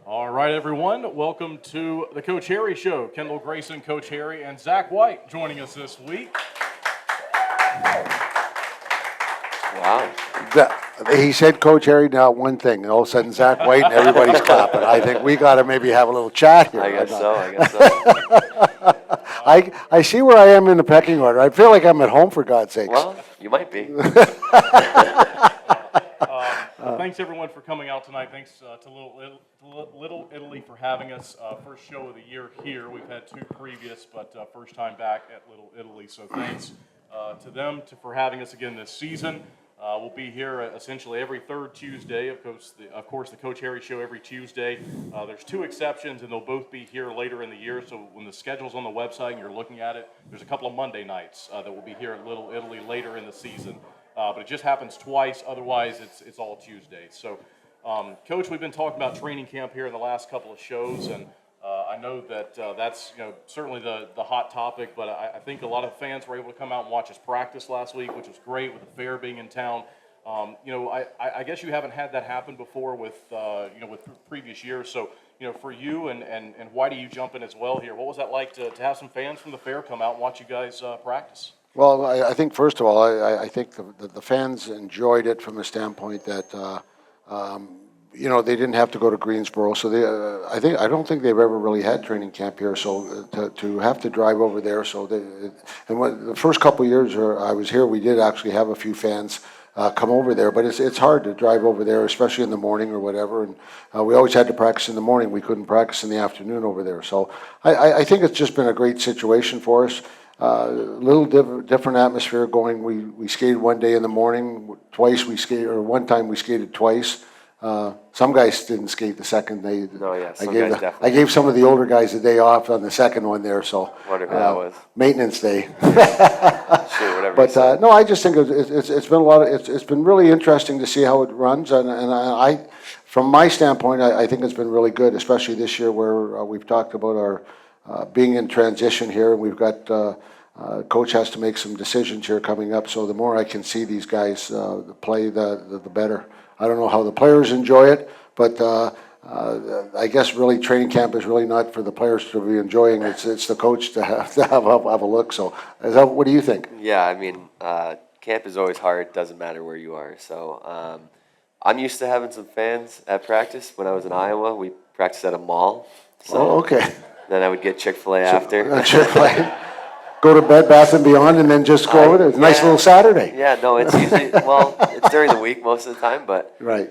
All right, everyone. Welcome to the Coach Harry Show. Kendall Grayson, Coach Harry, and Zach White joining us this week. Wow. He said, Coach Harry, now one thing, and all of a sudden Zach White and everybody's clapping. I think we got to maybe have a little chat here. I guess so. I see where I am in the pecking order. I feel like I'm at home, for God's sakes. Well, you might be. Thanks, everyone, for coming out tonight. Thanks to Little Italy for having us. First show of the year here. We've had two previous, but first time back at Little Italy. So thanks to them for having us again this season. We'll be here essentially every third Tuesday. Of course, the Coach Harry Show every Tuesday. There's two exceptions, and they'll both be here later in the year. So when the schedule's on the website and you're looking at it, there's a couple of Monday nights that will be here at Little Italy later in the season. But it just happens twice. Otherwise, it's all Tuesdays. So, Coach, we've been talking about training camp here in the last couple of shows, and I know that that's certainly the hot topic. But I think a lot of fans were able to come out and watch us practice last week, which was great with the fair being in town. I guess you haven't had that happen before with previous years. So, for you and why do you jump in as well here? What was that like to have some fans from the fair come out and watch you guys practice? Well, I think first of all, I think the fans enjoyed it from the standpoint that they didn't have to go to Greensboro, so I don't think they've ever really had training camp here. So to have to drive over there, the first couple of years I was here, we did actually have a few fans come over there, but it's hard to drive over there, especially in the morning or whatever. And we always had to practice in the morning. We couldn't practice in the afternoon over there. So I think it's just been a great situation for us. Little different atmosphere going. We skated one day in the morning, one time we skated twice. Some guys didn't skate the second day. No, yeah, I gave some of the older guys a day off on the second one there. So whatever that was. Maintenance day. Sure, whatever. But no, I just think it's been it's been really interesting to see how it runs, and I from my standpoint, I think it's been really good, especially this year where we've talked about our being in transition here, and we've got coach has to make some decisions here coming up. So the more I can see these guys play, the better. I don't know how the players enjoy it, but I guess really training camp is really not for the players to be enjoying. It's the coach to have a look. So what do you think? Yeah, I mean, camp is always hard. Doesn't matter where you are. So I'm used to having some fans at practice. When I was in Iowa, we practiced at a mall. So okay. Then I would get Chick-fil-A after. Chick-fil-A. Go to Bed Bath & Beyond and then just go over there. It's a nice little Saturday. Yeah, no, it's usually, it's during the week most of the time, but right.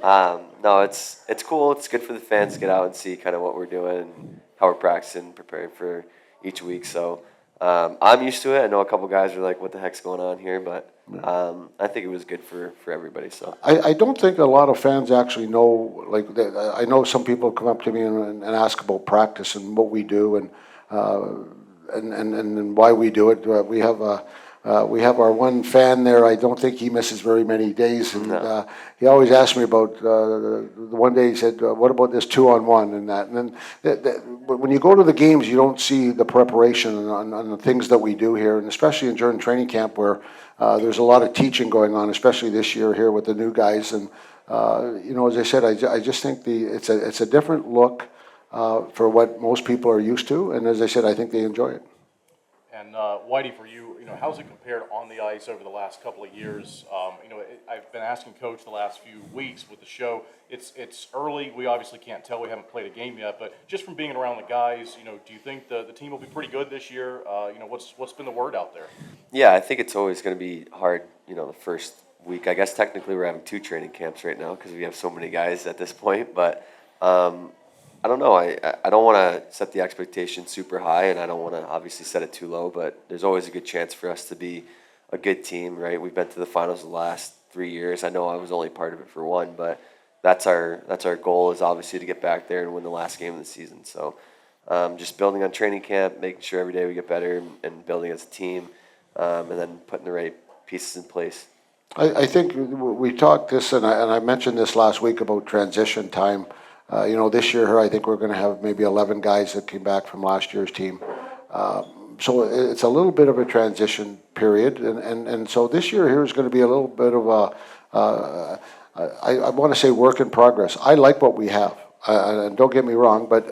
No, it's cool. It's good for the fans to get out and see kind of what we're doing and how we're practicing, preparing for each week. So I'm used to it. I know a couple guys are like, what the heck's going on here? But I think it was good for everybody. So I don't think a lot of fans actually know, I know some people come up to me and ask about practice and what we do and why we do it. We have our one fan there. I don't think he misses very many days, and he always asks me about the one day he said, "What about this 2-on-1 and that?" And then when you go to the games, you don't see the preparation on the things that we do here, and especially during training camp where there's a lot of teaching going on, especially this year here with the new guys. And as I said, I just think it's a different look. For what most people are used to, and as I said, I think they enjoy it. And Whitey, for you, how's it compared on the ice over the last couple of years? I've been asking Coach the last few weeks with the show. It's early. We obviously can't tell. We haven't played a game yet, but just from being around the guys, do you think the team will be pretty good this year? What's been the word out there? Yeah, I think it's always going to be hard. The first week. I guess technically we're having 2 training camps right now because we have so many guys at this point, but. I don't know. I don't want to set the expectation super high, and I don't want to obviously set it too low, but there's always a good chance for us to be a good team, right? We've been to the finals the last 3 years. I know I was only part of it for 1, but that's our goal is obviously to get back there and win the last game of the season. So just building on training camp, making sure every day we get better and building as a team, and then putting the right pieces in place. I think we talked this, and I mentioned this last week about transition time. This year here, I think we're going to have maybe 11 guys that came back from last year's team. So it's a little bit of a transition period. And so this year here is going to be a little bit of I want to say work in progress. I like what we have. and don't get me wrong, but,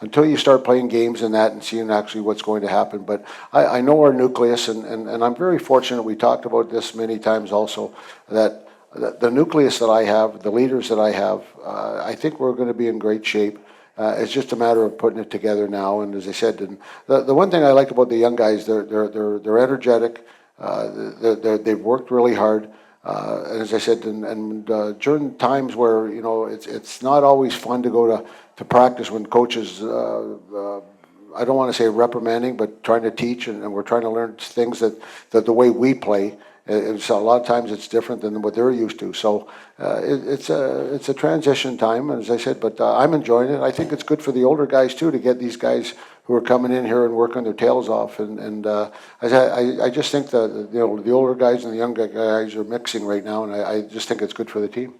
until you start playing games and that and seeing actually what's going to happen. But I know our nucleus, and I'm very fortunate, we talked about this many times also, that the nucleus that I have, the leaders that I have, I think we're going to be in great shape. It's just a matter of putting it together now. And as I said, and the one thing I like about the young guys, they're energetic. They've worked really hard. And as I said, and during times where it's not always fun to go to practice when coaches, I don't want to say reprimanding, but trying to teach, and we're trying to learn things that the way we play. And so a lot of times it's different than what they're used to. So it's a transition time, as I said, but I'm enjoying it. I think it's good for the older guys too, to get these guys who are coming in here and working their tails off. And I just think that the older guys and the younger guys are mixing right now, and I just think it's good for the team.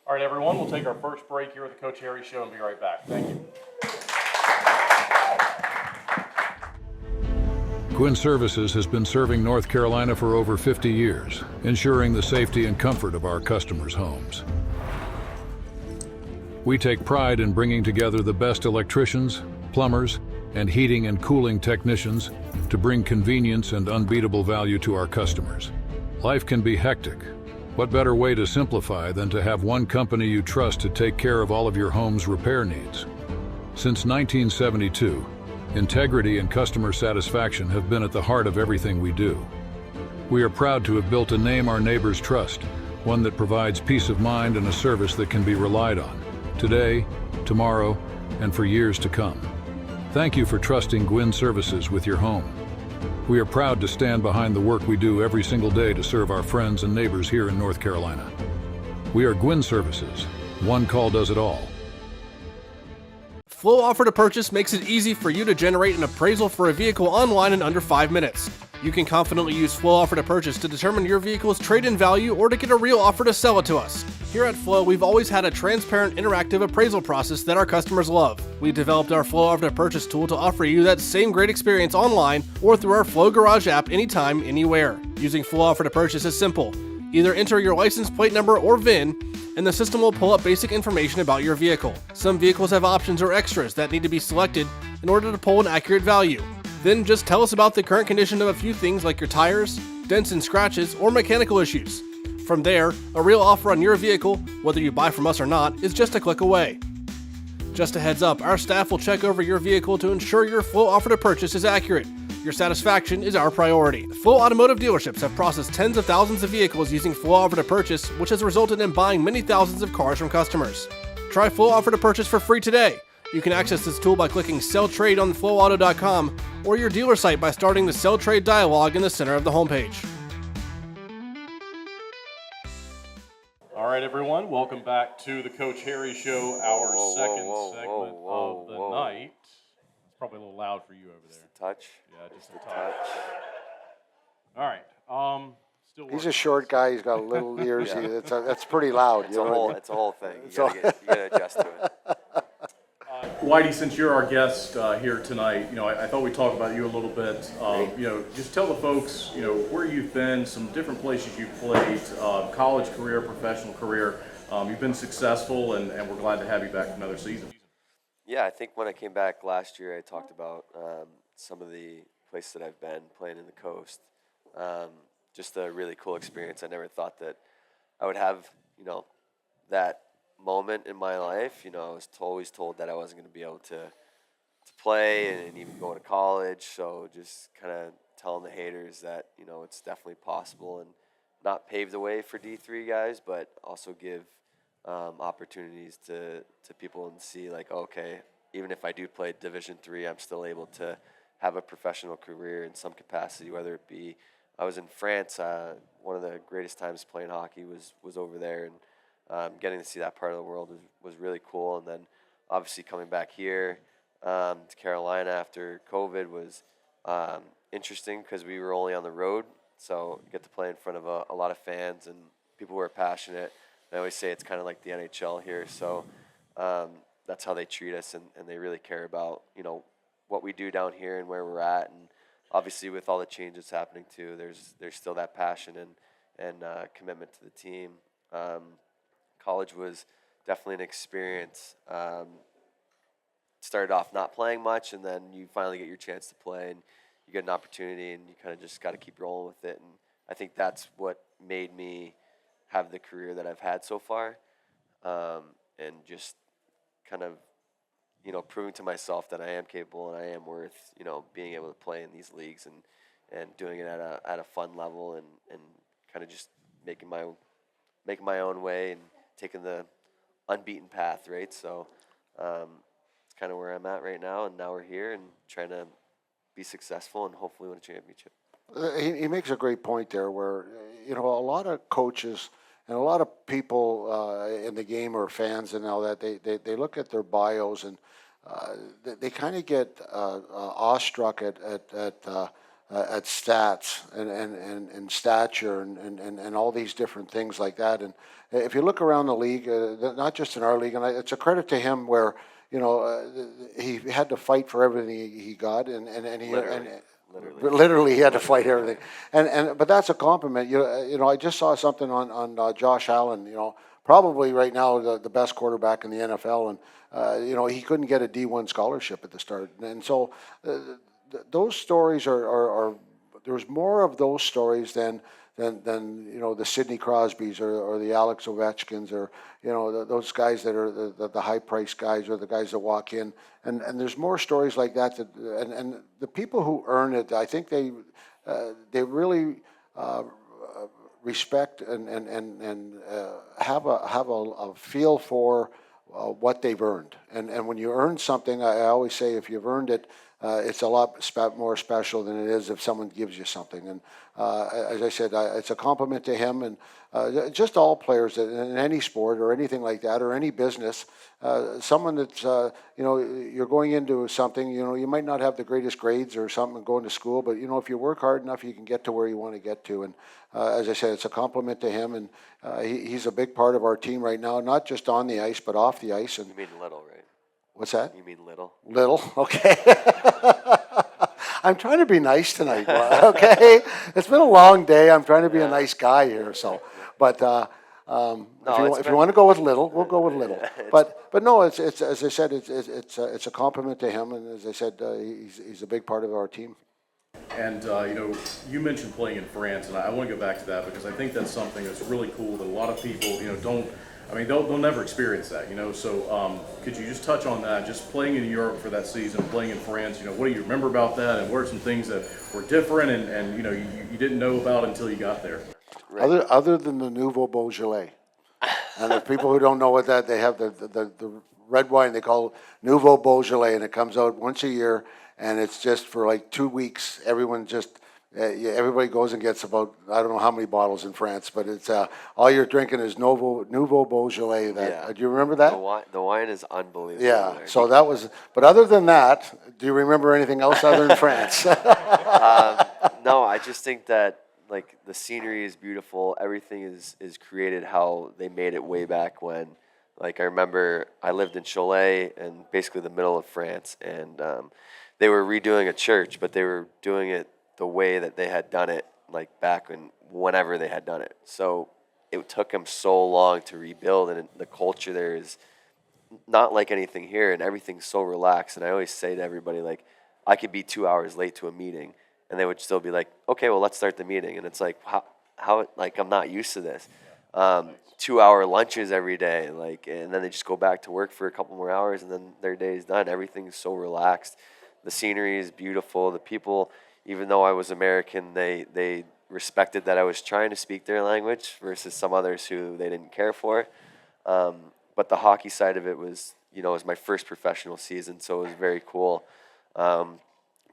All right, everyone, we'll take our first break here at the Coach Harry Show and be right back. Thank you. Gwinn Services has been serving North Carolina for over 50 years, ensuring the safety and comfort of our customers' homes. We take pride in bringing together the best electricians, plumbers, and heating and cooling technicians to bring convenience and unbeatable value to our customers. Life can be hectic. What better way to simplify than to have one company you trust to take care of all of your home's repair needs? Since 1972, integrity and customer satisfaction have been at the heart of everything we do. We are proud to have built a name our neighbors trust, one that provides peace of mind and a service that can be relied on, today, tomorrow, and for years to come. Thank you for trusting Gwinn Services with your home. We are proud to stand behind the work we do every single day to serve our friends and neighbors here in North Carolina. We are Gwinn Services. One call does it all. Flow Offer to Purchase makes it easy for you to generate an appraisal for a vehicle online in under 5 minutes. You can confidently use Flow Offer to Purchase to determine your vehicle's trade-in value or to get a real offer to sell it to us. Here at Flow, we've always had a transparent, interactive appraisal process that our customers love. We developed our Flow Offer to Purchase tool to offer you that same great experience online or through our Flow Garage app anytime, anywhere. Using Flow Offer to Purchase is simple. Either enter your license plate number or VIN, and the system will pull up basic information about your vehicle. Some vehicles have options or extras that need to be selected in order to pull an accurate value. Then just tell us about the current condition of a few things like your tires, dents and scratches, or mechanical issues. From there, a real offer on your vehicle, whether you buy from us or not, is just a click away. Just a heads up, our staff will check over your vehicle to ensure your Flow Offer to Purchase is accurate. Your satisfaction is our priority. Flow Automotive dealerships have processed tens of thousands of vehicles using Flow Offer to Purchase, which has resulted in buying many thousands of cars from customers. Try Flow Offer to Purchase for free today. You can access this tool by clicking Sell Trade on flowauto.com or your dealer site by starting the Sell Trade dialog in the center of the homepage. All right, everyone, welcome back to the Coach Harry Show, our second segment of the night. It's probably a little loud for you over there. Just a touch. Yeah, just a touch. All right. Still He's a short guy. He's got little ears. Yeah. That's pretty loud. It's a whole thing. You gotta adjust to it. Whitey, since you're our guest here tonight, I thought we'd talk about you a little bit. Just tell the folks, where you've been, some different places you've played, college career, professional career. You've been successful, and we're glad to have you back for another season. Yeah, I think when I came back last year, I talked about some of the places that I've been playing in the coast. Just a really cool experience. I never thought that I would have, that moment in my life. I was always told that I wasn't going to be able to play and even go to college. So just kind of telling the haters that, it's definitely possible and not pave the way for D3 guys, but also give opportunities to people and see like, okay, even if I do play Division III, I'm still able to have a professional career in some capacity, whether it be I was in France. One of the greatest times playing hockey was over there, and getting to see that part of the world was really cool. And then obviously coming back here to Carolina after COVID was interesting because we were only on the road, so get to play in front of a lot of fans and people who are passionate. I always say it's kind of like the NHL here, so that's how they treat us, and they really care about what we do down here and where we're at. And obviously with all the changes happening too, there's still that passion and commitment to the team. College was definitely an experience. Started off not playing much, and then you finally get your chance to play, and you get an opportunity, and you kind of just got to keep rolling with it. And I think that's what made me have the career that I've had so far, and just kind of, proving to myself that I am capable and I am worth, being able to play in these leagues and doing it at a fun level, and kind of just making my own way and taking the unbeaten path, right? So it's kind of where I'm at right now, and now we're here and trying to be successful and hopefully win a championship. He makes a great point there where, a lot of coaches and a lot of people in the game or fans and all that, they look at their bios and they kind of get awestruck at stats and stature and all these different things like that. And if you look around the league, not just in our league, and it's a credit to him where, he had to fight for everything he got, and he literally he had to fight everything, but that's a compliment. I just saw something on Josh Allen. Probably right now the best quarterback in the NFL, and he couldn't get a D1 scholarship at the start, and so those stories are there's more of those stories than the Sidney Crosbys or the Alex Ovechkins or those guys that are the high priced guys or the guys that walk in, and there's more stories like that and the people who earn it, I think they really respect and have a feel for what they've earned, and when you earn something, I always say if you've earned it, it's a lot more special than it is if someone gives you something. And as I said, it's a compliment to him and just all players in any sport or anything like that or any business. Someone that's you're going into something. You might not have the greatest grades or something going to school, but if you work hard enough, you can get to where you want to get to. And as I said, it's a compliment to him, and he's a big part of our team right now, not just on the ice but off the ice. And You mean little, right? what's that? You mean little? Little, okay. I'm trying to be nice tonight, okay? It's been a long day. I'm trying to be a nice guy here, so. But if you want to go with little, we'll go with little. But no, it's as I said, it's a compliment to him, and as I said, he's a big part of our team. And, you mentioned playing in France, and I want to go back to that because I think that's something that's really cool that a lot of people, they'll never experience that, So could you just touch on that, just playing in Europe for that season, playing in France, what do you remember about that, and what are some things that were different and you didn't know about until you got there? Right. Other than the Nouveau Beaujolais. And the people who don't know what that, they have the red wine they call Nouveau Beaujolais, and it comes out once a year, and it's just for like 2 weeks. Everybody goes and gets about, I don't know how many bottles in France, but it's all you're drinking is Nouveau Beaujolais. Do you remember that? The wine is unbelievable. Yeah, so that was, but other than that, do you remember anything else other than France? No, I just think that like the scenery is beautiful. Everything is created how they made it way back when. Like I remember I lived in Cholet in basically the middle of France, and they were redoing a church, but they were doing it the way that they had done it, like back whenever they had done it. So it took them so long to rebuild, and the culture there is not like anything here, and everything's so relaxed. And I always say to everybody, like, I could be 2 hours late to a meeting, and they would still be like, okay, well, let's start the meeting. And it's like, how like, I'm not used to this. 2 hour lunches every day, like, and then they just go back to work for a couple more hours, and then their day is done. Everything's so relaxed. The scenery is beautiful. The people, even though I was American, they respected that I was trying to speak their language versus some others who they didn't care for. But the hockey side of it was, it was my first professional season, so it was very cool.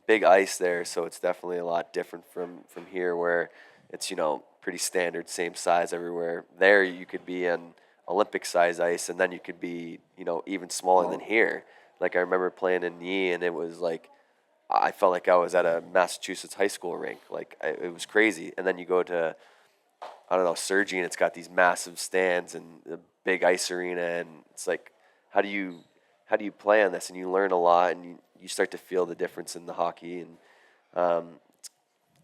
Big ice there, so it's definitely a lot different from here, where it's, pretty standard, same size everywhere. There you could be on Olympic size ice, and then you could be, even smaller than here. Like I remember playing in Nice, and it was like, I felt like I was at a Massachusetts high school rink. Like it was crazy. And then you go to, I don't know, Sergi, and it's got these massive stands and a big ice arena, and it's like, how do you play on this? And you learn a lot, and you start to feel the difference in the hockey, and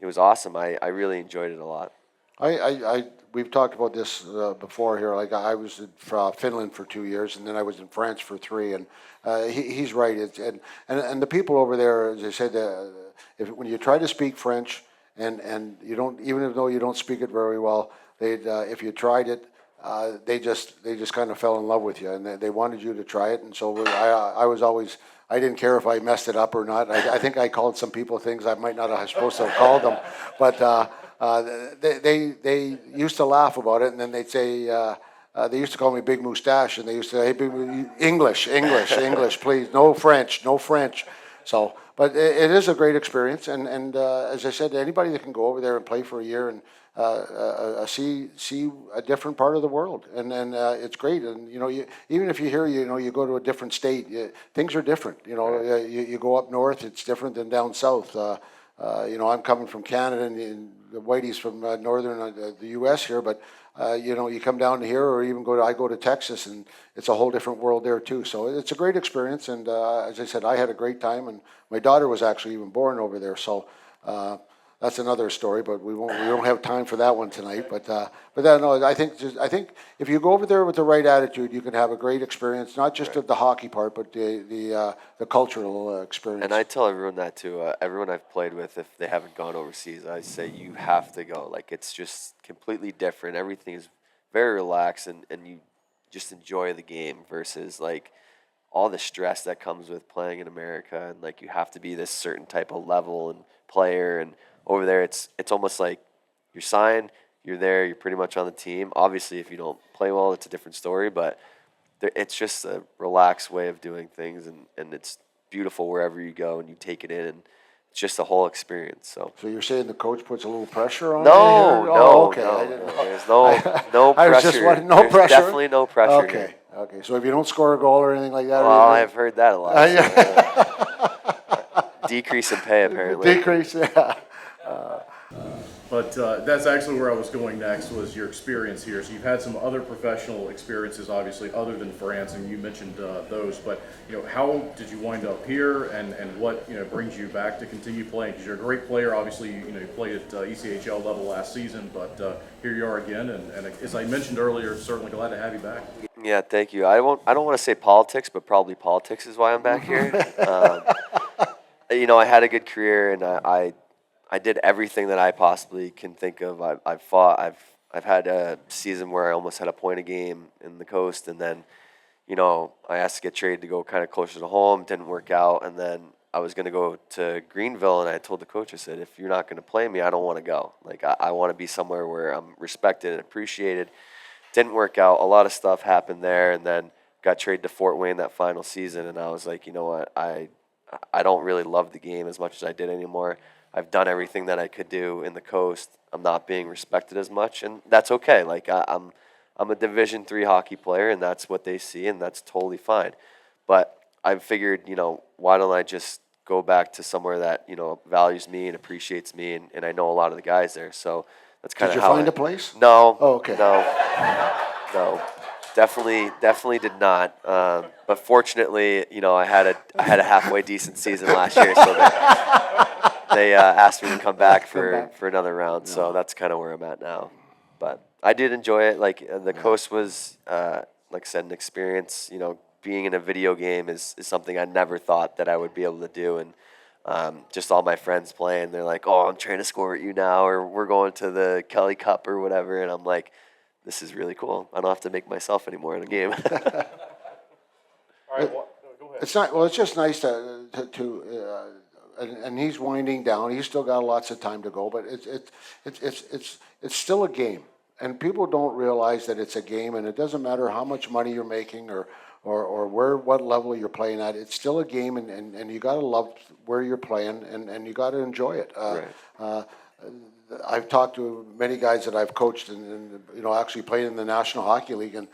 it was awesome. I really enjoyed it a lot. We've talked about this before here. Like I was in Finland for 2 years, and then I was in France for 3. And he's right. And the people over there, as I said, when you try to speak French and you don't, even though you don't speak it very well, if you tried it, they just kind of fell in love with you, and they wanted you to try it. And so I didn't care if I messed it up or not. I think I called some people things I might not have supposed to have called them, but they used to laugh about it, and then they'd say they used to call me Big Moustache, and they used to say, hey, English, please, no French. So, but it is a great experience, and as I said, anybody that can go over there and play for a year and see a different part of the world, and it's great. And even if you hear you go to a different state, things are different. You go up north, it's different than down south. I'm coming from Canada, and the Whitey's from northern the U.S. here, but you come down to here, or even I go to Texas, and it's a whole different world there too. So it's a great experience, and as I said, I had a great time, and my daughter was actually even born over there. So that's another story, but we don't have time for that one tonight. But no, I think if you go over there with the right attitude, you can have a great experience, not just of the hockey part, but the cultural experience. And I tell everyone that too. Everyone I've played with, if they haven't gone overseas, I say you have to go. Like, it's just completely different. Everything is very relaxed, and you just enjoy the game versus like all the stress that comes with playing in America, and like you have to be this certain type of level and player. And over there, it's almost like you're signed, you're there, you're pretty much on the team. Obviously, if you don't play well, it's a different story, but it's just a relaxed way of doing things, and it's beautiful wherever you go, and you take it in, and it's just a whole experience. So you're saying the coach puts a little pressure on no, you? No, okay. no, there's no pressure. I was just wondering, no There's pressure? definitely no pressure here. Okay. So if you don't score a goal or anything like that, Well, I've heard that a lot. Decrease in pay, apparently. Decrease, yeah. But that's actually where I was going next, was your experience here. So you've had some other professional experiences, obviously, other than France, and you mentioned those. But how did you wind up here, and what brings you back to continue playing? Because you're a great player. Obviously, you played at ECHL level last season, but here you are again. And as I mentioned earlier, certainly glad to have you back. Yeah, thank you. I don't want to say politics, but probably politics is why I'm back here. I had a good career, and I did everything that I possibly can think of. I've fought. I've had a season where I almost had a point a game in the coast, and then, I asked to get traded to go kind of closer to home. Didn't work out, and then I was going to go to Greenville, and I told the coach, I said, if you're not going to play me, I don't want to go. Like, I want to be somewhere where I'm respected and appreciated. Didn't work out. A lot of stuff happened there, and then got traded to Fort Wayne that final season, and I was like, you know what, I don't really love the game as much as I did anymore. I've done everything that I could do in the coast. I'm not being respected as much, and that's okay. Like, I'm a Division III hockey player, and that's what they see, and that's totally fine. But I figured, why don't I just go back to somewhere that, values me and appreciates me, and I know a lot of the guys there. So that's kind of how. Did you find a place? No. Oh, okay. No. Definitely did not. But fortunately, I had a halfway decent season last year, so they asked me to come back for another round. So that's kind of where I'm at now. But I did enjoy it. Like, the coast was, like I said, an experience. Being in a video game is something I never thought that I would be able to do. And just all my friends playing, they're like, oh, I'm trying to score at you now, or we're going to the Kelly Cup or whatever. And I'm like, this is really cool. I don't have to make myself anymore in a game. All right, go ahead. It's not. Well, it's just nice to and he's winding down. He's still got lots of time to go, but it's still a game, and people don't realize that it's a game, and it doesn't matter how much money you're making or what level you're playing at. It's still a game, and you got to love where you're playing, and you got to enjoy it. Right. I've talked to many guys that I've coached and actually played in the National Hockey League, and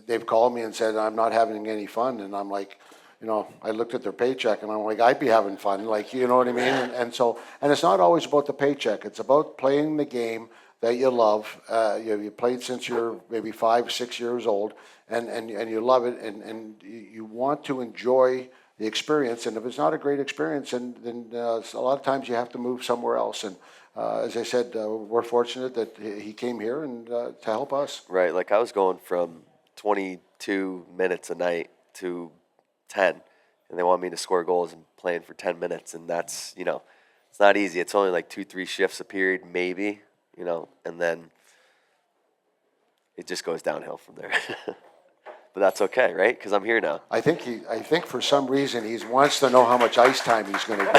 they've called me and said, I'm not having any fun. And I'm like, I looked at their paycheck, and I'm like, I'd be having fun. Like, you know what I mean? And it's not always about the paycheck. It's about playing the game that you love. You played since you're maybe 5, 6 years old, and you love it, and you want to enjoy the experience. And if it's not a great experience, then a lot of times you have to move somewhere else. And as I said, we're fortunate that he came here and to help us. Right, like I was going from 22 minutes a night to 10, and they want me to score goals and playing for 10 minutes, and that's, it's not easy. It's only like 2-3 shifts a period, maybe, and then it just goes downhill from there. But that's okay, right? Because I'm here now. I think for some reason he wants to know how much ice time he's going to get.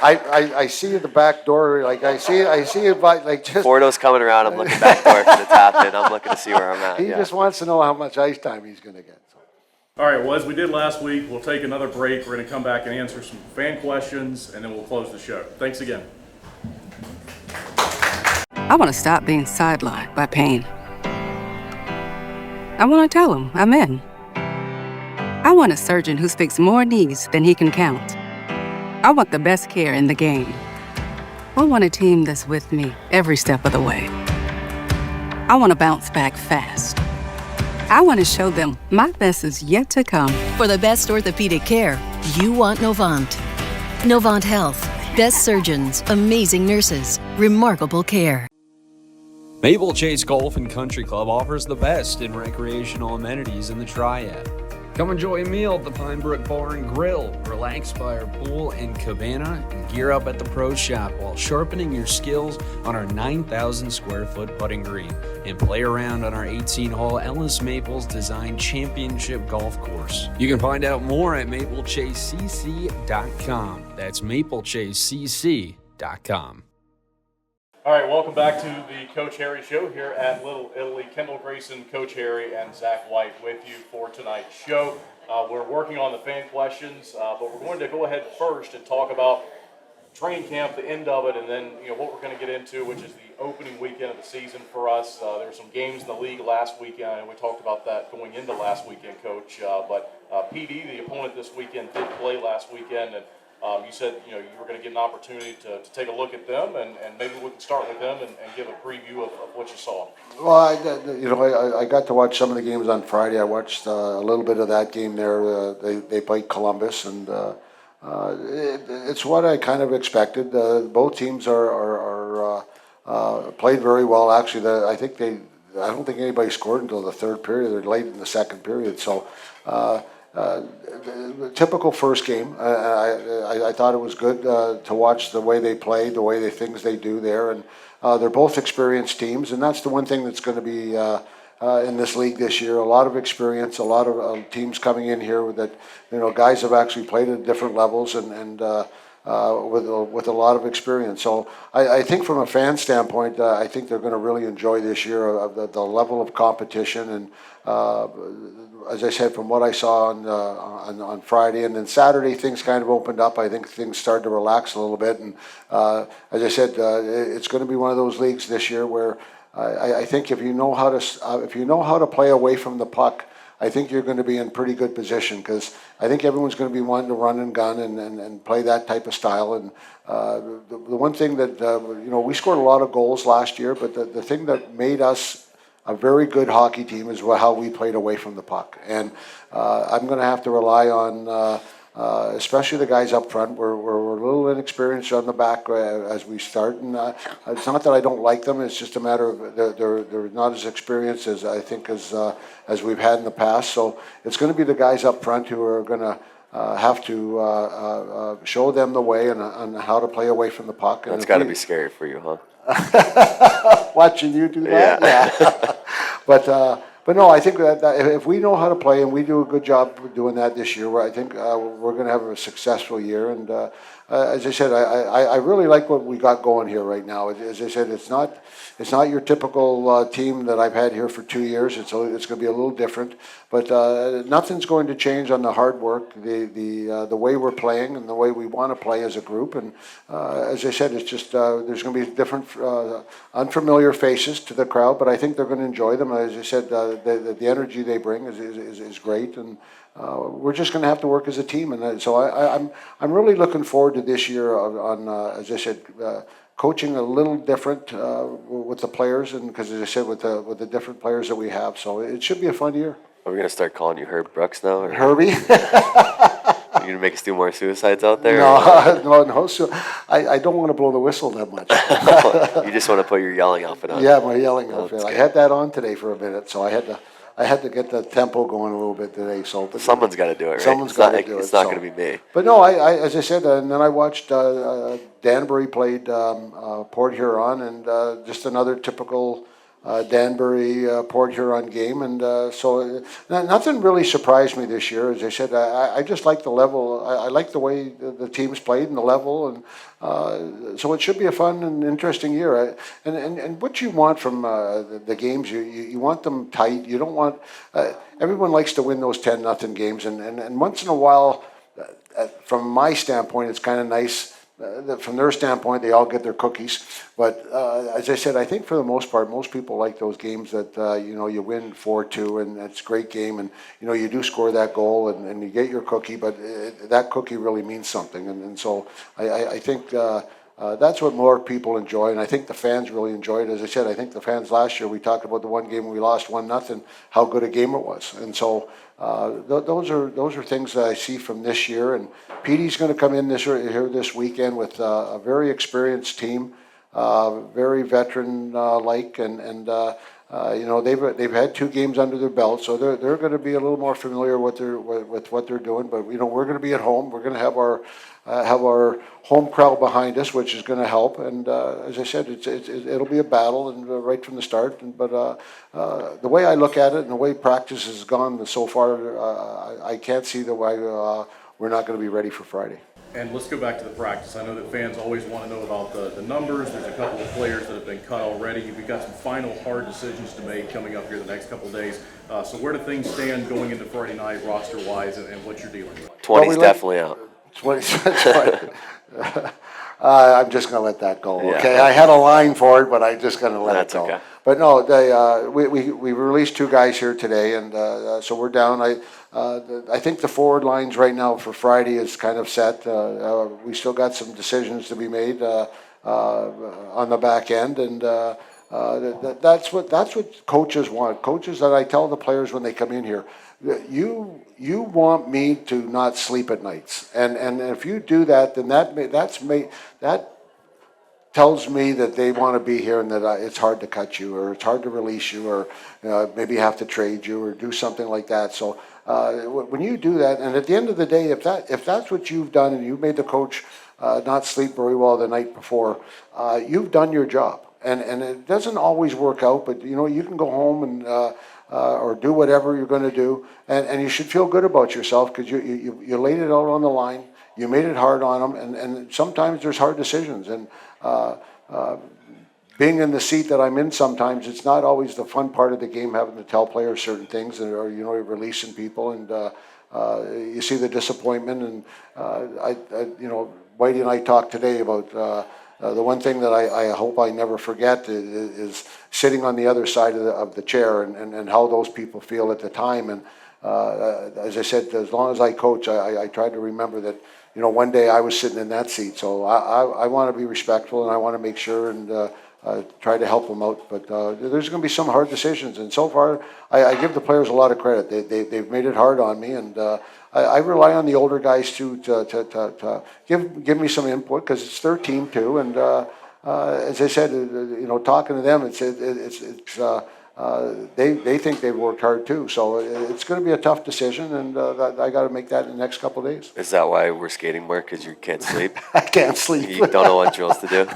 I see the back door, like I see it like just. Fordo's coming around. I'm looking back door for the tap in. I'm looking to see where I'm at. He just wants to know how much ice time he's going to get. So. All right, well, as we did last week, we'll take another break. We're going to come back and answer some fan questions, and then we'll close the show. Thanks again. I want to stop being sidelined by pain. I want to tell him I'm in. I want a surgeon who speaks more knees than he can count. I want the best care in the game. I want a team that's with me every step of the way. I want to bounce back fast. I want to show them my best is yet to come. For the best orthopedic care, you want Novant. Novant Health. Best surgeons, amazing nurses, remarkable care. Maple Chase Golf and Country Club offers the best in recreational amenities in the Triad. Come enjoy a meal at the Pine Brook Bar and Grill, relax by our pool and cabana, and gear up at the Pro Shop while sharpening your skills on our 9,000 square foot putting green, and play around on our 18-hole Ellis Maples Design Championship Golf Course. You can find out more at maplechasecc.com. That's maplechasecc.com. All right, welcome back to the Coach Harry Show here at Little Italy. Kendall Grayson, Coach Harry, and Zach White with you for tonight's show. We're working on the fan questions, but we're going to go ahead first and talk about training camp, the end of it, and then what we're going to get into, which is the opening weekend of the season for us. There were some games in the league last weekend, and we talked about that going into last weekend, Coach. But PD, the opponent this weekend, did play last weekend, and you said you were going to get an opportunity to take a look at them, and maybe we can start with them and give a preview of what you saw. Well, I got to watch some of the games on Friday. I watched a little bit of that game there. They played Columbus, and it's what I kind of expected. Both teams are played very well. Actually, I don't think anybody scored until the third period. They're late in the second period, so. Typical first game. I thought it was good to watch the way they played, the way things they do there, and they're both experienced teams, and that's the one thing that's going to be in this league this year. A lot of experience, a lot of teams coming in here that guys have actually played at different levels and with a lot of experience. So I think from a fan standpoint, I think they're going to really enjoy this year of the level of competition and. As I said, from what I saw on Friday and then Saturday, things kind of opened up. I think things started to relax a little bit, and as I said, it's going to be one of those leagues this year where I think if you know how to play away from the puck, I think you're going to be in pretty good position because I think everyone's going to be wanting to run and gun and play that type of style. And the one thing that we scored a lot of goals last year, but the thing that made us a very good hockey team is how we played away from the puck. And I'm going to have to rely on, especially the guys up front. We're a little inexperienced on the back as we start. And it's not that I don't like them. It's just a matter of they're not as experienced as I think as we've had in the past. So it's going to be the guys up front who are going to have to show them the way and how to play away from the puck. That's got to be scary for you, huh? Watching you do that, yeah. But no, I think that if we know how to play and we do a good job of doing that this year, I think we're going to have a successful year. And as I said, I really like what we got going here right now. As I said, it's not your typical team that I've had here for 2 years. It's going to be a little different, but nothing's going to change on the hard work, the way we're playing and the way we want to play as a group. And as I said, it's just there's going to be different unfamiliar faces to the crowd, but I think they're going to enjoy them. As I said, the energy they bring is great, and we're just going to have to work as a team. And so I'm really looking forward to this year on as I said. Coaching a little different with the players, and because as I said, with the different players that we have, so it should be a fun year. Are we gonna start calling you Herb Brooks now? Or? Herbie. You're gonna make us do more suicides out there? No. So I don't want to blow the whistle that much. You just want to put your yelling outfit on? Yeah, my yelling outfit. that's I good. had that on today for a minute, so I had to get the tempo going a little bit today. So but Someone's got to do it, right? Someone's It's not- got to do it. It's not so. going to be me. But no, I as I said, and then I watched Danbury played Port Huron, and just another typical Danbury Port Huron game, and so nothing really surprised me this year. As I said, I just like the level. I like the way the teams played and the level, and so it should be a fun and interesting year. And what you want from the games, you want them tight. You don't want everyone likes to win those 10-0 games, and once in a while. From my standpoint, it's kind of nice. From their standpoint, they all get their cookies. But as I said, I think for the most part, most people like those games that you win 4-2, and it's a great game, and you do score that goal, and you get your cookie. But that cookie really means something, and so I think. That's what more people enjoy, and I think the fans really enjoy it. As I said, I think the fans last year, we talked about the one game we lost 1-0, how good a game it was, and so those are things that I see from this year. And Petey's going to come in this weekend with a very experienced team, very veteran like, and they've had 2 games under their belt, so they're going to be a little more familiar with what they're doing. But we're going to be at home. We're going to have our home crowd behind us, which is going to help. And as I said, it'll be a battle, and right from the start. But the way I look at it and the way practice has gone so far, I can't see the way we're not going to be ready for Friday. And let's go back to the practice. I know that fans always want to know about the numbers. There's a couple of players that have been cut already. You've got some final hard decisions to make coming up here the next couple of days. So where do things stand going into Friday night roster-wise, and what you're dealing with? 20's definitely out. 20. I'm just going to let that go. Okay, Yeah. I had a line for it, but I'm just going to let That's it go. okay. But no, we released 2 guys here today, and so we're down. I think the forward lines right now for Friday is kind of set. We still got some decisions to be made on the back end, and that's what coaches want. Coaches, that I tell the players when they come in here, you want me to not sleep at nights, and if you do that, then that tells me that they want to be here, and that it's hard to cut you, or it's hard to release you, or maybe have to trade you, or do something like that. So when you do that, and at the end of the day, if that's what you've done, and you've made the coach not sleep very well the night before, you've done your job. And it doesn't always work out, but you can go home and or do whatever you're going to do, and you should feel good about yourself, because you laid it out on the line. You made it hard on them, and sometimes there's hard decisions. And being in the seat that I'm in, sometimes it's not always the fun part of the game, having to tell players certain things, or releasing people, and you see the disappointment. And Whitey and I talked today about the one thing that I hope I never forget is sitting on the other side of the chair, and how those people feel at the time. And as I said, as long as I coach, I try to remember that one day I was sitting in that seat. So I want to be respectful, and I want to make sure and try to help them out. But there's going to be some hard decisions, and so far I give the players a lot of credit. They've made it hard on me, and I rely on the older guys too to give me some input, because it's their team too. And as I said, talking to them, they think they've worked hard too. So it's going to be a tough decision, and I got to make that in the next couple of days. Is that why we're skating more? Because you can't sleep? I can't sleep. You don't know what drills to do?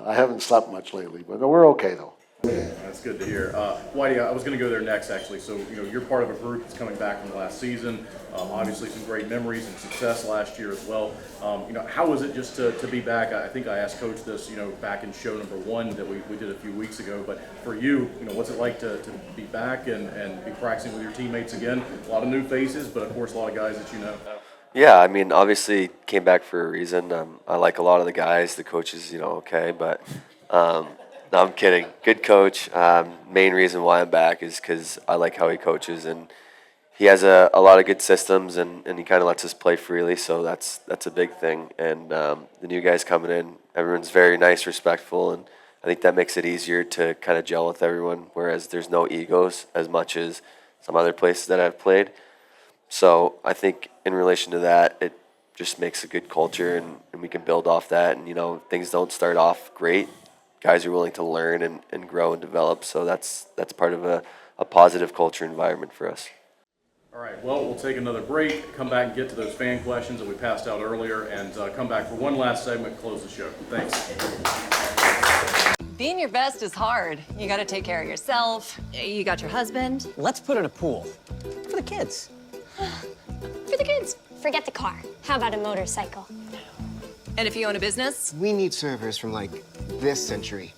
I haven't slept much lately, but we're okay though. That's good to hear. Whitey, I was going to go there next, actually. So, you're part of a group that's coming back from last season. Obviously, some great memories and success last year as well. How was it just to be back? I think I asked Coach this, back in show number 1 that we did a few weeks ago. But for you, what's it like to be back and be practicing with your teammates again? A lot of new faces, but of course, a lot of guys that you know. Yeah, I mean, obviously came back for a reason. I like a lot of the guys, the coaches, okay, but no, I'm kidding. Good coach. Main reason why I'm back is because I like how he coaches, and he has a lot of good systems, and he kind of lets us play freely, so that's a big thing. And the new guys coming in, everyone's very nice, respectful, and I think that makes it easier to kind of gel with everyone, whereas there's no egos as much as some other places that I've played. So I think in relation to that, it just makes a good culture, and we can build off that. And, things don't start off great. Guys are willing to learn and grow and develop. So that's part of a positive culture environment for us. All right, well, we'll take another break, come back and get to those fan questions that we passed out earlier, and come back for one last segment, close the show. Thanks. Being your best is hard. You gotta take care of yourself. You got your husband. Let's put in a pool. For the kids. For the kids. Forget the car. How about a motorcycle? And if you own a business? We need servers from like this century.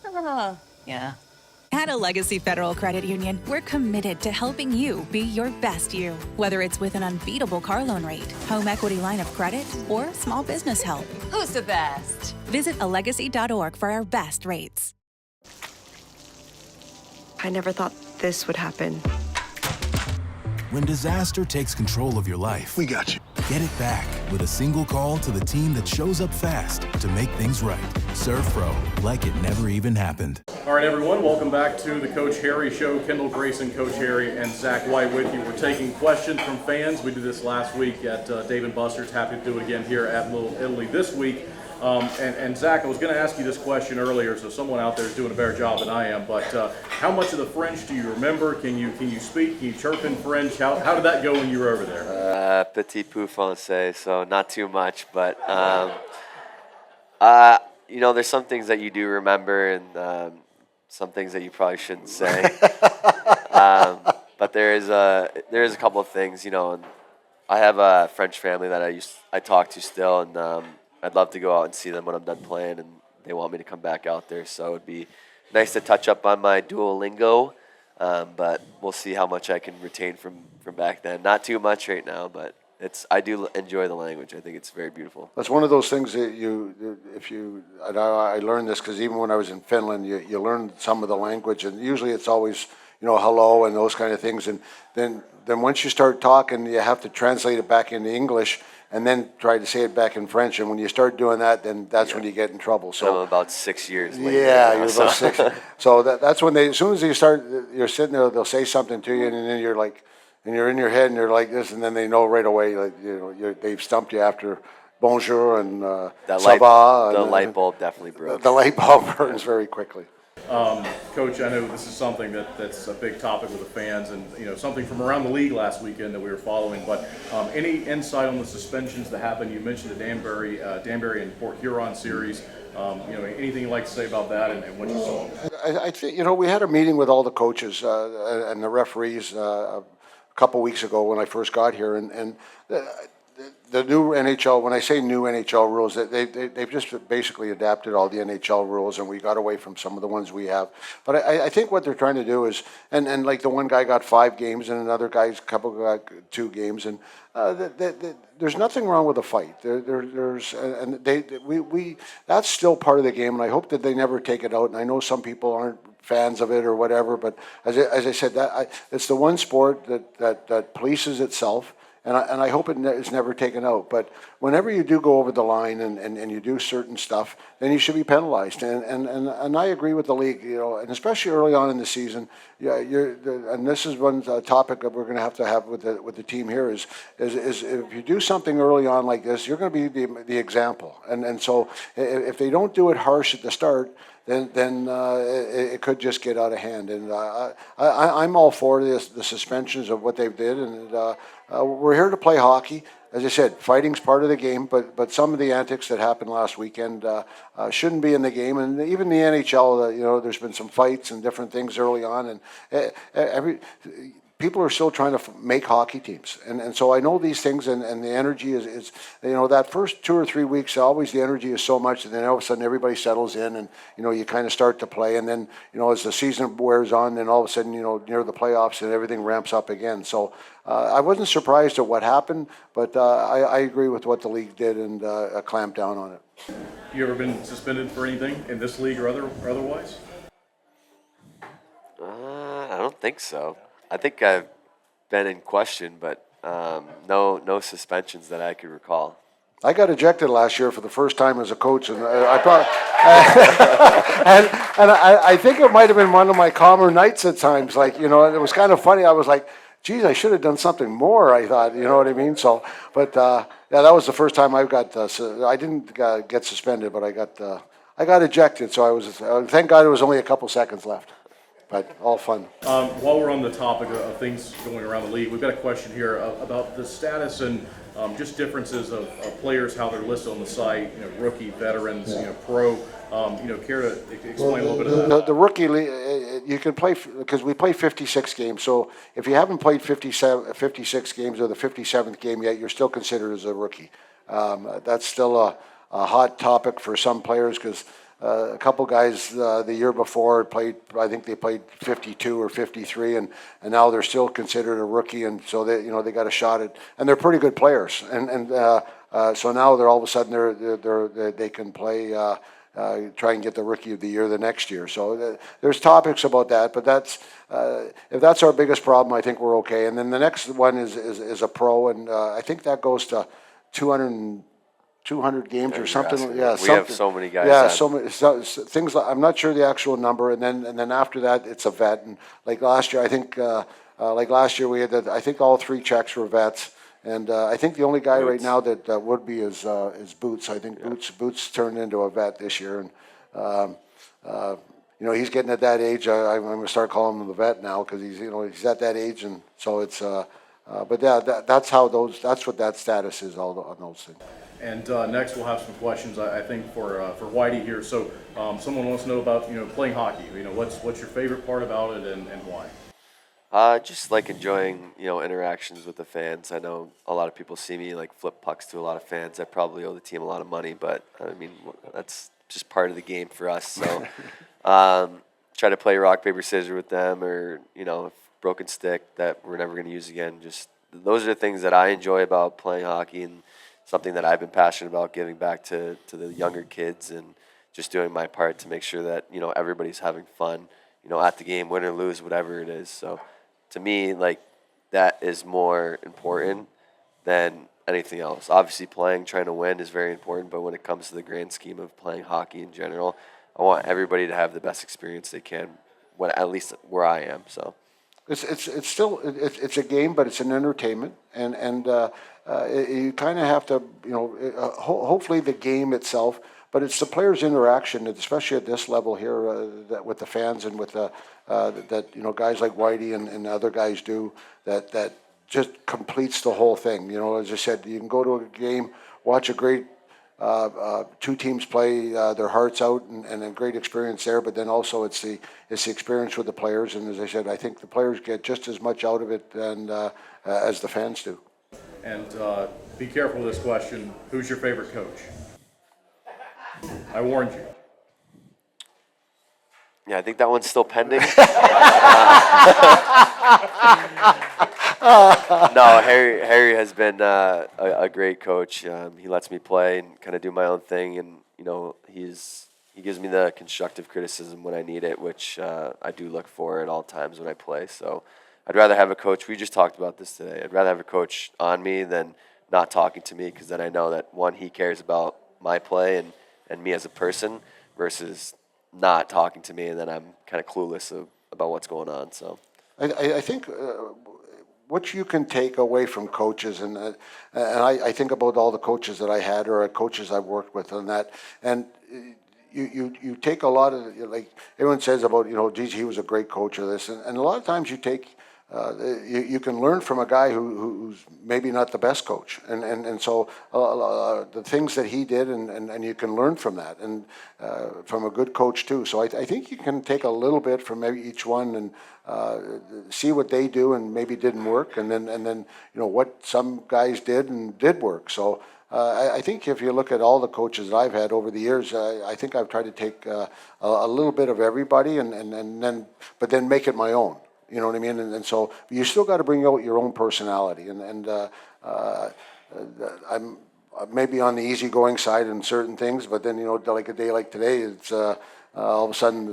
Yeah. At a Legacy Federal Credit Union, we're committed to helping you be your best you. Whether it's with an unbeatable car loan rate, home equity line of credit, or small business help. Who's the best? Visit alegacy.org for our best rates. I never thought this would happen. When disaster takes control of your life, we got you. Get it back with a single call to the team that shows up fast to make things right. Serve Pro, like it never even happened. All right, everyone, welcome back to the Coach Harry Show. Kendall Grayson, Coach Harry, and Zach White with you. We're taking questions from fans. We did this last week at Dave & Buster's. Happy to do it again here at Little Italy this week. And Zach, I was going to ask you this question earlier, so someone out there is doing a better job than I am. But how much of the French do you remember? Can you speak? Can you chirp in French? How did that go when you were over there? Petit peu français, so not too much. But there's some things that you do remember, and some things that you probably shouldn't say. But there is a couple of things, and I have a French family that I talk to still, and I'd love to go out and see them when I'm done playing, and they want me to come back out there. So it'd be nice to touch up on my Duolingo, but we'll see how much I can retain from back then. Not too much right now, but I do enjoy the language. I think it's very beautiful. That's one of those things that I learned this because even when I was in Finland, you learn some of the language, and usually it's always, hello and those kind of things. And then once you start talking, you have to translate it back into English and then try to say it back in French. And when you start doing that, then that's when you get in trouble. So I'm about 6 years later. Yeah, you're about 6. So that's when as soon as you start, you're sitting there, they'll say something to you, and then you're like, and you're in your head, and you're like this, and then they know right away, like, they've stumped you after bonjour and ça va. The light bulb definitely broke. The light bulb burns very quickly. Coach, I know this is something that's a big topic with the fans, and something from around the league last weekend that we were following. But any insight on the suspensions that happened? You mentioned the Danbury and Port Huron series. Anything you'd like to say about that and what you saw? I think we had a meeting with all the coaches and the referees a couple weeks ago when I first got here, and the new NHL, when I say new NHL rules, they've just basically adapted all the NHL rules, and we got away from some of the ones we have. But I think what they're trying to do is, and like the one guy got 5 games, and another guy's couple got 2 games, and there's nothing wrong with a fight. That's still part of the game, and I hope that they never take it out. And I know some people aren't fans of it or whatever, but as I said, it's the one sport that polices itself. And I hope it's never taken out. But whenever you do go over the line and you do certain stuff, then you should be penalized. And I agree with the league, and especially early on in the season. Yeah, and this is one topic that we're going to have with the team here is if you do something early on like this, you're going to be the example. And so if they don't do it harsh at the start, then it could just get out of hand. And I'm all for the suspensions of what they did, and we're here to play hockey. As I said, fighting's part of the game, but some of the antics that happened last weekend shouldn't be in the game. And even the NHL, there's been some fights and different things early on, and people are still trying to make hockey teams. And so I know these things, and the energy is that first 2 or 3 weeks, always the energy is so much, and then all of a sudden everybody settles in, and, you kind of start to play. And then, as the season wears on, then all of a sudden, near the playoffs, and everything ramps up again. So I wasn't surprised at what happened, but I agree with what the league did and clamped down on it. You ever been suspended for anything in this league or otherwise? I don't think so. I think I've been in question, but no suspensions that I could recall. I got ejected last year for the first time as a coach, and I think it might have been one of my calmer nights at times. Like, and it was kind of funny. I was like, geez, I should have done something more, I thought, you know what I mean? So, but, yeah, that was the first time I got, I didn't get suspended, but I got ejected, so I was, thank God it was only a couple seconds left, but all fun. While we're on the topic of things going around the league, we've got a question here about the status and just differences of players, how they're listed on the site, rookie, veterans, pro. Care to explain a little bit of that? The rookie league, you can play, because we play 56 games, so if you haven't played 56 games or the 57th game yet, you're still considered as a rookie. That's still a hot topic for some players, because a couple guys the year before played, I think they played 52 or 53, and now they're still considered a rookie, and so they got a shot at, and they're pretty good players, and so now they're all of a sudden they can play. Try and get the Rookie of the Year the next year. So there's topics about that, but that's if that's our biggest problem, I think we're okay. And then the next one is a pro, and I think that goes to 200 games or something. Yeah, we have so many guys. Yeah, so many things. I'm not sure the actual number. And then after that, it's a vet. And like last year, I think we had I think all 3 Czechs were vets. And I think the only guy right now that would be is Boots. I think Boots turned into a vet this year, and he's getting at that age. I'm going to start calling him the vet now because he's at that age, and so it's. But yeah, that's what that status is on those things. And next we'll have some questions, I think, for Whitey here. So someone wants to know about playing hockey. What's your favorite part about it and why? Just like enjoying, interactions with the fans. I know a lot of people see me like flip pucks to a lot of fans. I probably owe the team a lot of money, but I mean, that's just part of the game for us. So, try to play rock, paper, scissors with them, or, broken stick that we're never going to use again. Just those are the things that I enjoy about playing hockey, and something that I've been passionate about, giving back to the younger kids and just doing my part to make sure that, everybody's having fun, at the game, win or lose, whatever it is. So, to me, like, that is more important than anything else. Obviously, trying to win is very important, but when it comes to the grand scheme of playing hockey in general, I want everybody to have the best experience they can, at least where I am. So, it's still a game, but it's an entertainment, and you kind of have to, hopefully the game itself. But it's the players' interaction, especially at this level here, that with the fans and with that guys like Whitey and other guys do, that just completes the whole thing. As I said, you can go to a game, watch a great 2 teams play their hearts out, and a great experience there. But then also it's the experience with the players, and as I said, I think the players get just as much out of it as the fans do. And be careful with this question. Who's your favorite coach? I warned you. Yeah, I think that one's still pending. No, Harry has been a great coach. He lets me play and kind of do my own thing, and he gives me the constructive criticism when I need it, which I do look for at all times when I play. So I'd rather have a coach. We just talked about this today. I'd rather have a coach on me than not talking to me, because then I know that, one, he cares about my play and me as a person, versus not talking to me and then I'm kind of clueless about what's going on. So I think what you can take away from coaches, and I think about all the coaches that I had or coaches I've worked with on that, and you take a lot of, like everyone says about, geez, he was a great coach or this, and a lot of times you take you can learn from a guy who's maybe not the best coach, and so the things that he did, and you can learn from that, and from a good coach too. So I think you can take a little bit from maybe each one and see what they do and maybe didn't work, and then what some guys did and did work. So I think if you look at all the coaches that I've had over the years, I think I've tried to take a little bit of everybody and then make it my own. You know what I mean? And so you still got to bring out your own personality. And I'm maybe on the easygoing side in certain things, but then, like a day like today, it's all of a sudden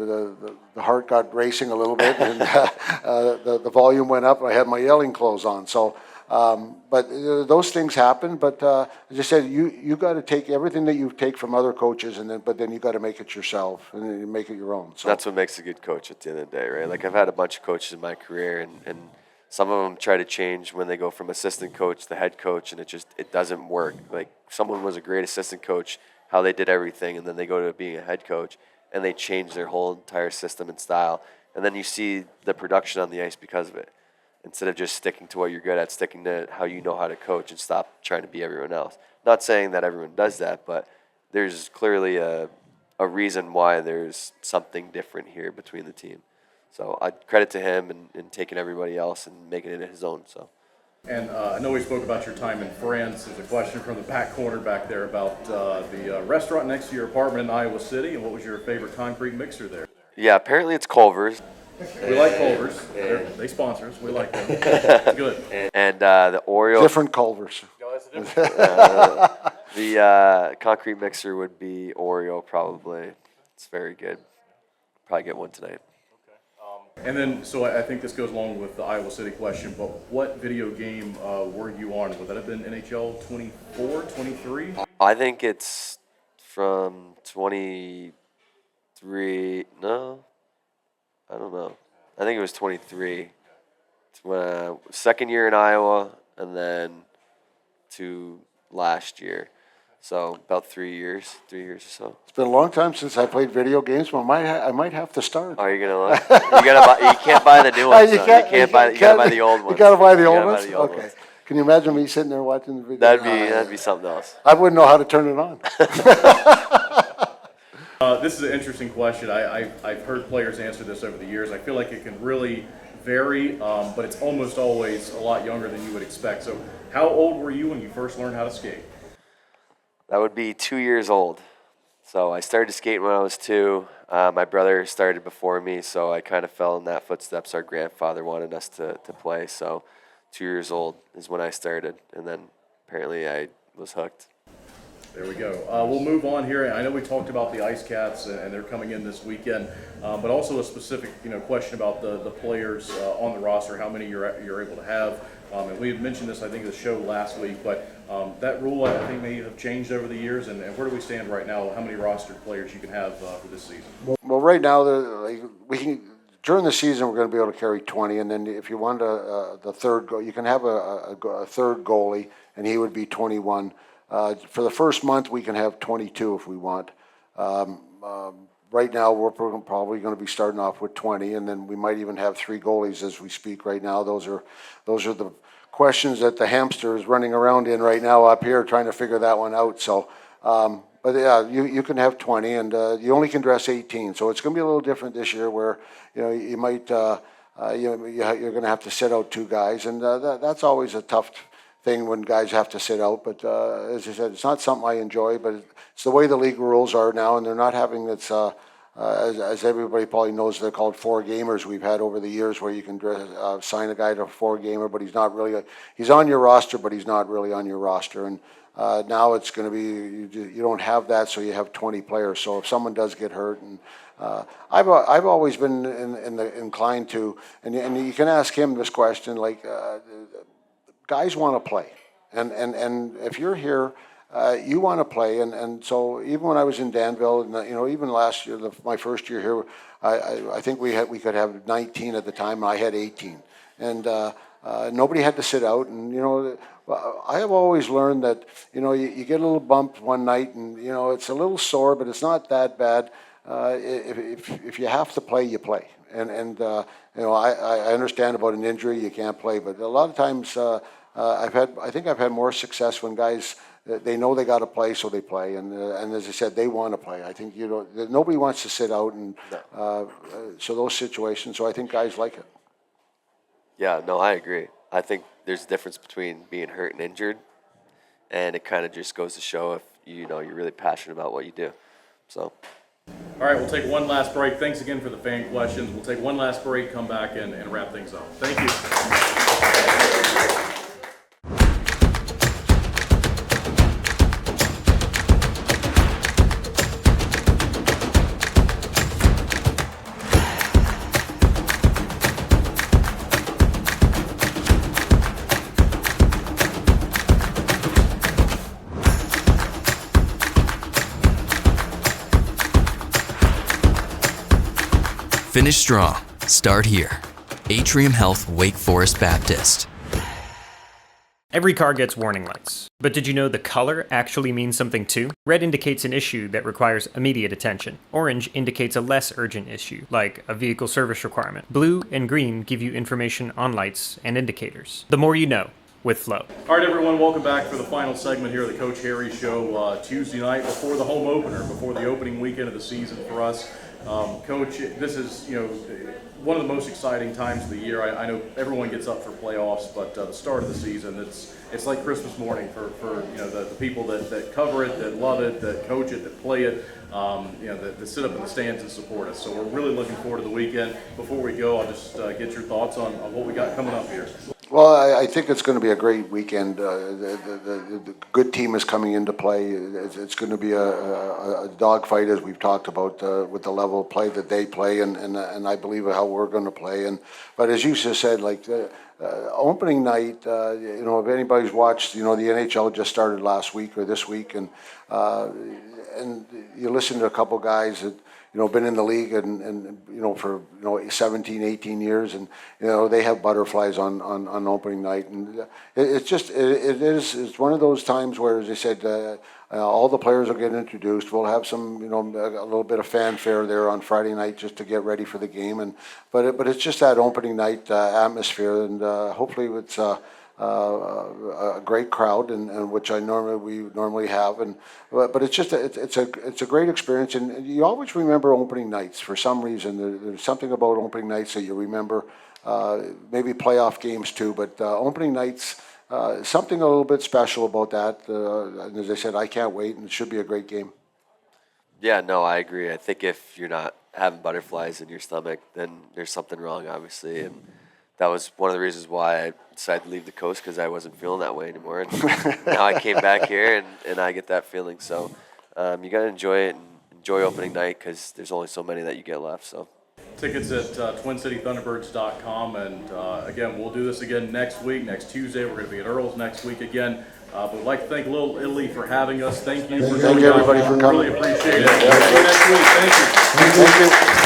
the heart got racing a little bit, and the volume went up, and I had my yelling clothes on. So, but those things happen. But as I said, you got to take everything that you take from other coaches, but then you got to make it yourself and then you make it your own. So that's what makes a good coach at the end of the day, right? Like, I've had a bunch of coaches in my career, and Some of them try to change when they go from assistant coach to head coach, and it doesn't work. Like, someone was a great assistant coach, how they did everything, and then they go to being a head coach, and they change their whole entire system and style. And then you see the production on the ice because of it. Instead of just sticking to what you're good at, sticking to how you know how to coach and stop trying to be everyone else. Not saying that everyone does that, but there's clearly a reason why there's something different here between the team. So I credit to him and taking everybody else and making it his own. So. And I know we spoke about your time in France. There's a question from the back corner back there about the restaurant next to your apartment in Iowa City, and what was your favorite concrete mixer there? Yeah, apparently it's Culver's. We like Culver's. They sponsor us. We like them. It's good. And the Oreo. Different Culver's. The concrete mixer would be Oreo, probably. It's very good. Probably get one tonight. And then, so I think this goes along with the Iowa City question, but what video game were you on? Would that have been NHL 24, 23? I think it's from 23. No, I don't know. I think it was 23. Second year in Iowa, and then to last year. So about 3 years or so. It's been a long time since I played video games, but I might have to start. Are you gonna look? You can't buy the new ones. You gotta buy the old ones. You gotta buy the old ones? Okay. Can you imagine me sitting there watching the video? That'd be something else. I wouldn't know how to turn it on. This is an interesting question. I've heard players answer this over the years. I feel like it can really vary, but it's almost always a lot younger than you would expect. So how old were you when you first learned how to skate? That would be 2 years old. So I started skating when I was 2. My brother started before me, so I kind of fell in that footsteps. Our grandfather wanted us to play, so 2 years old is when I started, and then apparently I was hooked. There we go. We'll move on here. I know we talked about the Ice Cats, and they're coming in this weekend, but also a specific question about the players on the roster, how many you're able to have. And we had mentioned this, I think, in the show last week, but that rule, I think, may have changed over the years. And where do we stand right now? How many rostered players you can have for this season? Well, right now, we can during the season we're going to be able to carry 20, and then if you want the third goal, you can have a third goalie, and he would be 21. For the first month, we can have 22 if we want. Right now, we're probably going to be starting off with 20, and then we might even have 3 goalies as we speak right now. Those are the questions that the hamster is running around in right now up here, trying to figure that one out. So, but yeah, you can have 20, and you only can dress 18. So it's going to be a little different this year, where you might you're going to have to sit out 2 guys, and that's always a tough thing when guys have to sit out. But as I said, it's not something I enjoy, but it's the way the league rules are now, and they're not having this, as everybody probably knows, they're called 4-gamers we've had over the years, where you can sign a guy to a 4-gamer, but he's not really, he's on your roster, but he's not really on your roster. And now it's going to be, you don't have that, so you have 20 players. So if someone does get hurt, and I've always been inclined to, and you can ask him this question, like, guys want to play, and if you're here, you want to play, and so even when I was in Danville, and even last year, my first year here, I think we could have 19 at the time, and I had 18, and nobody had to sit out, and I have always learned that you get a little bump one night, and it's a little sore, but it's not that bad. If you have to play, you play, and I understand about an injury, you can't play, but a lot of times I think I've had more success when guys, they know they got to play, so they play, and as I said, they want to play. I think nobody wants to sit out, and so those situations. So I think guys like it. Yeah, no, I agree. I think there's a difference between being hurt and injured, and it kind of just goes to show if you're really passionate about what you do. So. All right, we'll take one last break. Thanks again for the fan questions. We'll take one last break, come back, and wrap things up. Thank you. Finish strong. Start here. Atrium Health Wake Forest Baptist. Every car gets warning lights, but did you know the color actually means something too? Red indicates an issue that requires immediate attention. Orange indicates a less urgent issue, like a vehicle service requirement. Blue and green give you information on lights and indicators. The more you know with Flow. All right, everyone, welcome back for the final segment here of the Coach Harry Show, Tuesday night before the home opener, before the opening weekend of the season for us. Coach, this is, one of the most exciting times of the year. I know everyone gets up for playoffs, but the start of the season, it's like Christmas morning for the people that cover it, that love it, that coach it, that play it, that sit up in the stands and support us. So we're really looking forward to the weekend. Before we go, I'll just get your thoughts on what we got coming up here. Well, I think it's going to be a great weekend. The good team is coming into play. It's going to be a dogfight, as we've talked about, with the level of play that they play, and I believe how we're going to play. But as you just said, opening night, if anybody's watched, the NHL just started last week or this week, and you listen to a couple guys that been in the league and for 17, 18 years, and they have butterflies on opening night, and it's one of those times where, as I said, all the players will get introduced. We'll have some a little bit of fanfare there on Friday night just to get ready for the game, but it's just that opening night atmosphere, and hopefully it's a great crowd, and which we normally have, but it's just it's a great experience, and you always remember opening nights for some reason. There's something about opening nights that you remember, maybe playoff games too, but opening nights, something a little bit special about that. And as I said, I can't wait, and it should be a great game. Yeah, no, I agree. I think if you're not having butterflies in your stomach, then there's something wrong, obviously, and that was one of the reasons why I decided to leave the coast, because I wasn't feeling that way anymore. And now I came back here, and I get that feeling. So you got to enjoy it and enjoy opening night, because there's only so many that you get left. So tickets at TwinCityThunderbirds.com. And again, we'll do this again next week, next Tuesday. We're going to be at Earl's next week again. But we'd like to thank Little Italy for having us. Thank you for coming. Thank you, everybody, for coming. Really appreciate it. See you next week. Thank you. Thank you.